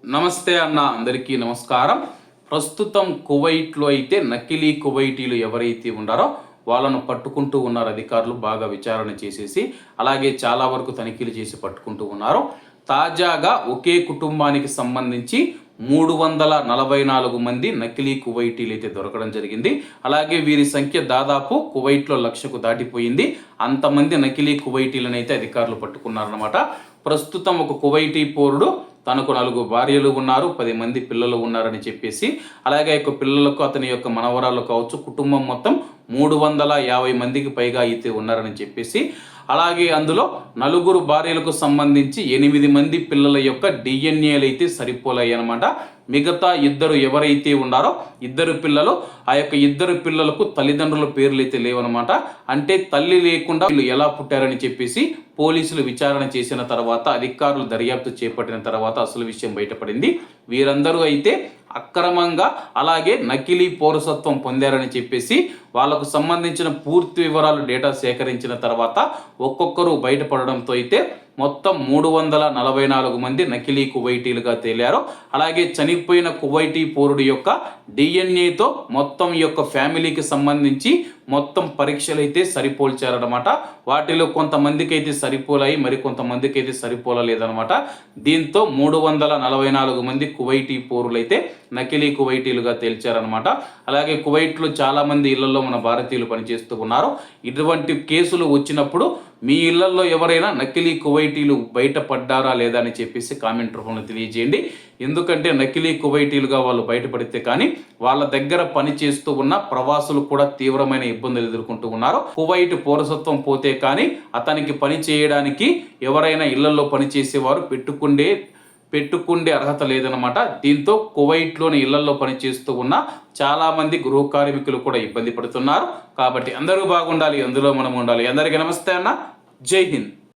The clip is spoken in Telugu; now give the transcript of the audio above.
నమస్తే అన్న, అందరికీ నమస్కారం. ప్రస్తుతం కువైట్లో అయితే నకిలీ కువైటీలు ఎవరైతే ఉన్నారో వాళ్ళను పట్టుకుంటూ ఉన్నారు అధికారులు. బాగా విచారణ చేసేసి అలాగే చాలా వరకు తనిఖీలు చేసి పట్టుకుంటూ ఉన్నారు. తాజాగా ఒకే కుటుంబానికి సంబంధించి 344 మంది నకిలీ కువైటీలు అయితే దొరకడం జరిగింది. అలాగే వీరి సంఖ్య దాదాపు కువైట్లో 1,00,000కు దాటిపోయింది. అంతమంది నకిలీ కువైటీలను అయితే అధికారులు పట్టుకున్నారన్నమాట. ప్రస్తుతం ఒక కువైటీ పౌరుడు తనకు 4 భార్యలు ఉన్నారు, 10 మంది పిల్లలు ఉన్నారని చెప్పేసి, అలాగే యొక్క పిల్లలకు అతని యొక్క మనవరాలు కావచ్చు, కుటుంబం మొత్తం 350 మందికి పైగా అయితే ఉన్నారని చెప్పేసి, అలాగే అందులో 4 భార్యలకు సంబంధించి 8 మంది పిల్లల యొక్క డిఎన్ఏలు అయితే సరిపోలాయి అనమాట. మిగతా 2 ఎవరైతే ఉన్నారో 2 పిల్లలు, ఆ యొక్క 2 పిల్లలకు తల్లిదండ్రుల పేర్లు అయితే లేవనమాట. అంటే తల్లి లేకుండా వీళ్ళు ఎలా పుట్టారని చెప్పేసి పోలీసులు విచారణ చేసిన తర్వాత, అధికారులు దర్యాప్తు చేపట్టిన తర్వాత అసలు విషయం బయటపడింది. వీరందరూ అయితే అక్రమంగా అలాగే నకిలీ పౌరసత్వం పొందారని చెప్పేసి వాళ్ళకు సంబంధించిన పూర్తి వివరాలు డేటా సేకరించిన తర్వాత ఒక్కొక్కరు బయటపడడంతో అయితే మొత్తం 344 మంది నకిలీ కువైటీలుగా తేలారు. అలాగే చనిపోయిన కువైటీ పౌరుడు యొక్క డిఎన్ఏతో మొత్తం యొక్క ఫ్యామిలీకి సంబంధించి మొత్తం పరీక్షలు అయితే సరిపోల్చారనమాట. వాటిలో కొంతమందికి అయితే సరిపోలాయి, మరి కొంతమందికి అయితే సరిపోలేదనమాట. దీంతో 344 మంది కువైటీ పౌరులైతే నకిలీ కువైటీలుగా తేల్చారనమాట. అలాగే కువైట్లో చాలా మంది ఇళ్లలో మన భారతీయులు పనిచేస్తూ ఉన్నారు. ఇటువంటి కేసులు వచ్చినప్పుడు మీ ఇళ్లలో ఎవరైనా నకిలీ కువైటీలు బయటపడ్డారా లేదా అని చెప్పేసి కామెంట్ రూపంలో తెలియజేయండి. ఎందుకంటే నకిలీ కువైటీలుగా వాళ్ళు బయటపడితే కానీ వాళ్ళ దగ్గర పని చేస్తూ ఉన్న ప్రవాసులు కూడా తీవ్రమైన ఇబ్బందులు ఎదుర్కొంటూ ఉన్నారు. కువైట్ పౌరసత్వం పోతే కానీ అతనికి పని చేయడానికి ఎవరైనా ఇళ్లలో పనిచేసేవారు పెట్టుకుండే అర్హత లేదనమాట. దీంతో కువైట్లోని ఇళ్లలో పనిచేస్తూ ఉన్న చాలా మంది గృహ కార్మికులు కూడా ఇబ్బంది పడుతున్నారు. కాబట్టి అందరూ బాగుండాలి, అందులో మనం ఉండాలి. అందరికీ నమస్తే అన్న, జై హింద్.